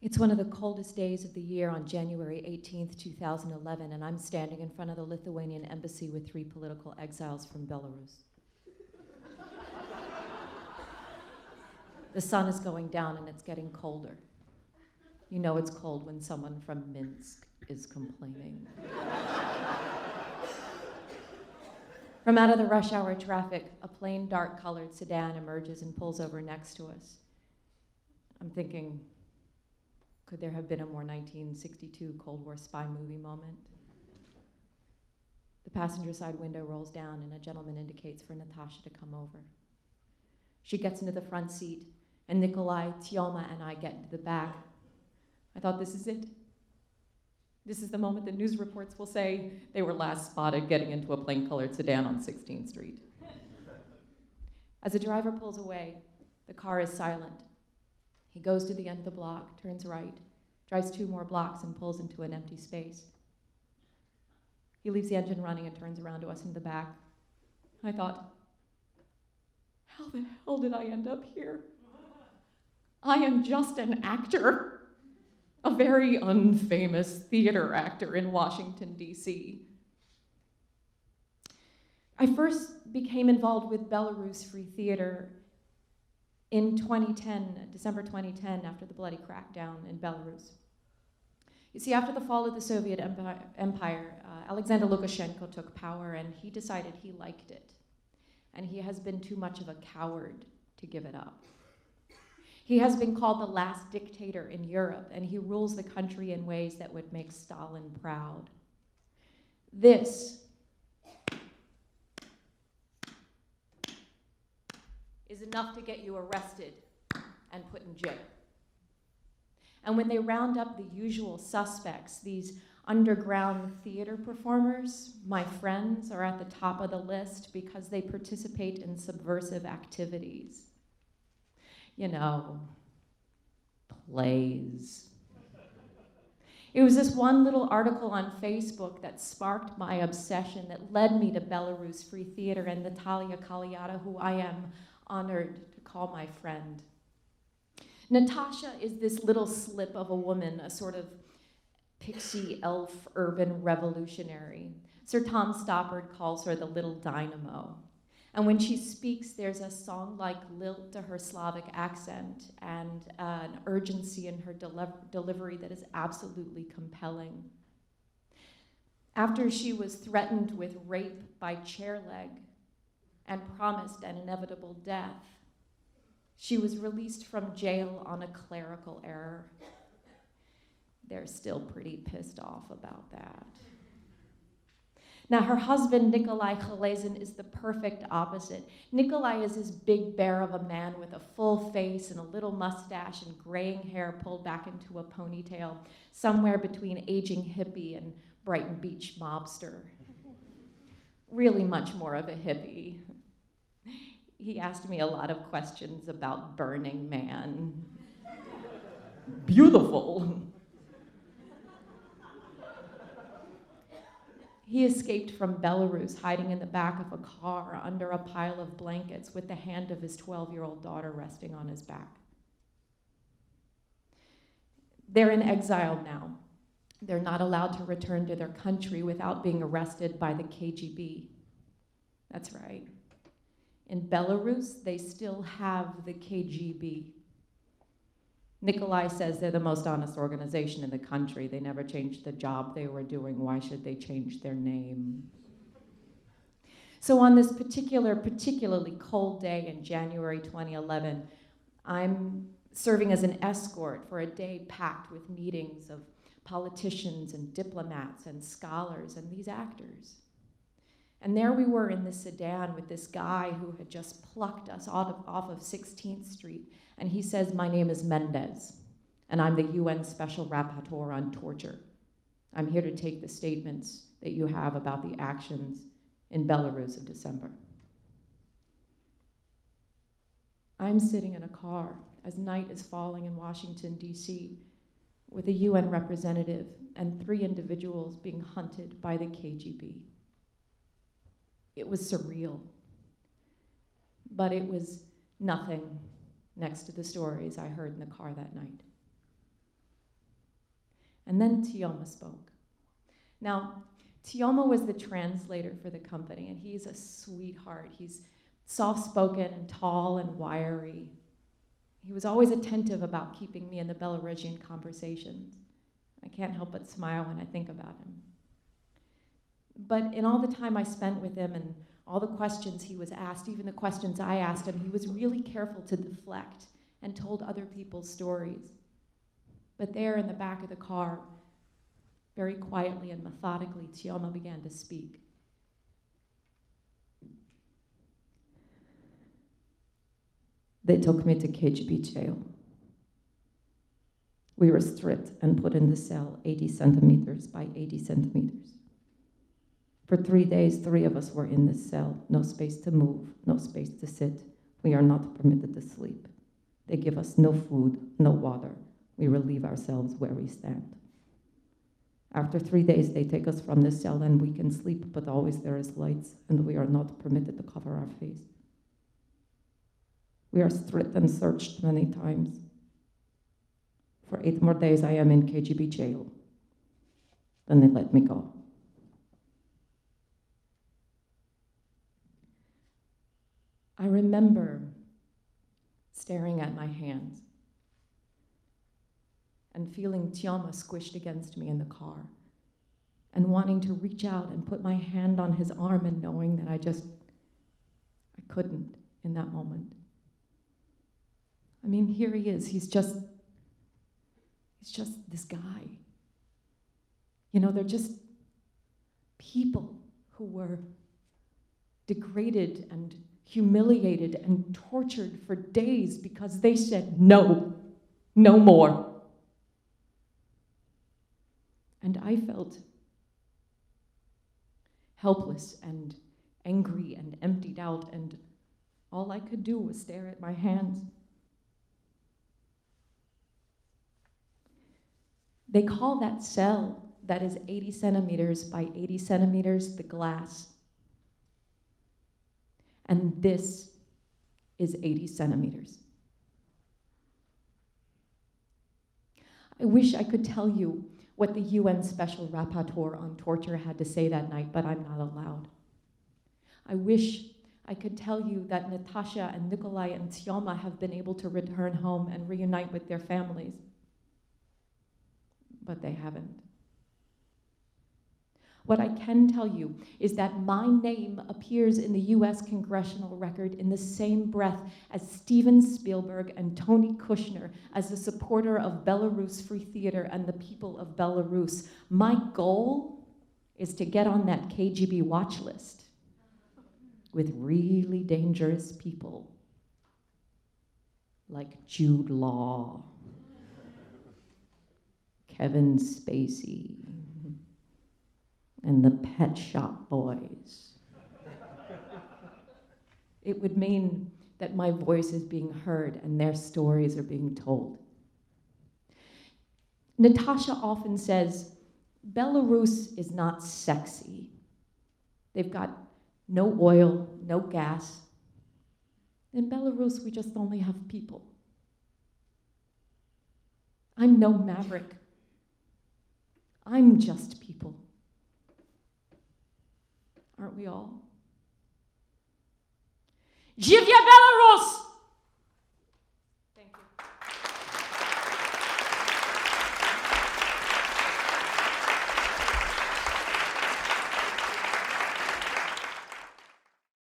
It's one of the coldest days of the year on January 18th, 2011, and I'm standing in front of the Lithuanian embassy with 3 political exiles from Belarus. The sun is going down and it's getting colder. You know it's cold when someone from Minsk is complaining. From out of the rush hour traffic, a plain dark-colored sedan emerges and pulls over next to us. I'm thinking, could there have been a more 1962 Cold War spy movie moment? The passenger side window rolls down and a gentleman indicates for Natasha to come over. She gets into the front seat, and Nikolai, Tyoma, and I get into the back. I thought, this is it. This is the moment that news reports will say they were last spotted getting into a plain-colored sedan on 16th Street. As the driver pulls away, the car is silent. He goes to the end of the block, turns right, drives 2 more blocks, and pulls into an empty space. He leaves the engine running and turns around to us in the back. I thought, how the hell did I end up here? I am just an actor, a very unfamous theater actor in Washington, D.C. I first became involved with Belarus Free Theater in 2010, December 2010, after the bloody crackdown in Belarus. You see, after the fall of the Soviet Empire, Alexander Lukashenko took power and he decided he liked it. And he has been too much of a coward to give it up. He has been called the last dictator in Europe, and he rules the country in ways that would make Stalin proud. This is enough to get you arrested and put in jail. And when they round up the usual suspects, these underground theater performers, my friends, are at the top of the list because they participate in subversive activities. You know, plays. It was this one little article on Facebook that sparked my obsession, that led me to Belarus Free Theater and Natalia Kaliata, who I am honored to call my friend. Natasha is this little slip of a woman, a sort of pixie elf urban revolutionary. Sir Tom Stoppard calls her the little dynamo. And when she speaks, there's a song-like lilt to her Slavic accent and an urgency in her delivery that is absolutely compelling. After she was threatened with rape by Chairleg and promised an inevitable death, she was released from jail on a clerical error. They're still pretty pissed off about that. Now, her husband, Nikolai Khalezin, is the perfect opposite. Nikolai is this big bear of a man with a full face and a little mustache and graying hair pulled back into a ponytail, somewhere between aging hippie and Brighton Beach mobster. Really much more of a hippie. He asked me a lot of questions about Burning Man. Beautiful. He escaped from Belarus, hiding in the back of a car under a pile of blankets with the hand of his 12-year-old daughter resting on his back. They're in exile now. They're not allowed to return to their country without being arrested by the KGB. That's right. In Belarus, they still have the KGB. Nikolai says they're the most honest organization in the country. They never changed the job they were doing. Why should they change their name? So on this particularly cold day in January 2011, I'm serving as an escort for a day packed with meetings of politicians and diplomats and scholars and these actors. And there we were in this sedan with this guy who had just plucked us off of 16th Street. And he says, my name is Mendez, and I'm the UN Special Rapporteur on Torture. I'm here to take the statements that you have about the actions in Belarus in December. I'm sitting in a car as night is falling in Washington, D.C., with a UN representative and 3 individuals being hunted by the KGB. It was surreal, but it was nothing next to the stories I heard in the car that night. And then Tioma spoke. Now, Tioma was the translator for the company, and he's a sweetheart. He's soft-spoken and tall and wiry. He was always attentive about keeping me in the Belarusian conversations. I can't help but smile when I think about him. But in all the time I spent with him and all the questions he was asked, even the questions I asked him, he was really careful to deflect and told other people's stories. But there in the back of the car, very quietly and methodically, Tioma began to speak. They took me to KGB jail. We were stripped and put in the cell 80 centimeters by 80 centimeters. For 3 days, 3 of us were in this cell. No space to move, no space to sit. We are not permitted to sleep. They give us no food, no water. We relieve ourselves where we stand. After 3 days, they take us from the cell and we can sleep, but always there is lights, and we are not permitted to cover our face. We are stripped and searched many times. For 8 more days, I am in KGB jail. Then they let me go. I remember staring at my hands and feeling Tioma squished against me in the car and wanting to reach out and put my hand on his arm and knowing that I couldn't in that moment. I mean, here he is. He's just this guy. You know, they're just people who were degraded and humiliated and tortured for days because they said, no, no more. And I felt helpless and angry and emptied out, and all I could do was stare at my hands. They call that cell that is 80 centimeters by 80 centimeters the glass. And this is 80 centimeters. I wish I could tell you what the UN Special Rapporteur on Torture had to say that night, but I'm not allowed. I wish I could tell you that Natasha and Nikolai and Tioma have been able to return home and reunite with their families, but they haven't. What I can tell you is that my name appears in the US congressional record in the same breath as Steven Spielberg and Tony Kushner as a supporter of Belarus Free Theater and the people of Belarus. My goal is to get on that KGB watch list with really dangerous people like Jude Law, Kevin Spacey, and the Pet Shop Boys. It would mean that my voice is being heard and their stories are being told. Natasha often says, Belarus is not sexy. They've got no oil, no gas. In Belarus, we just only have people. I'm no maverick. I'm just people. Aren't we all? Żywia Belarus!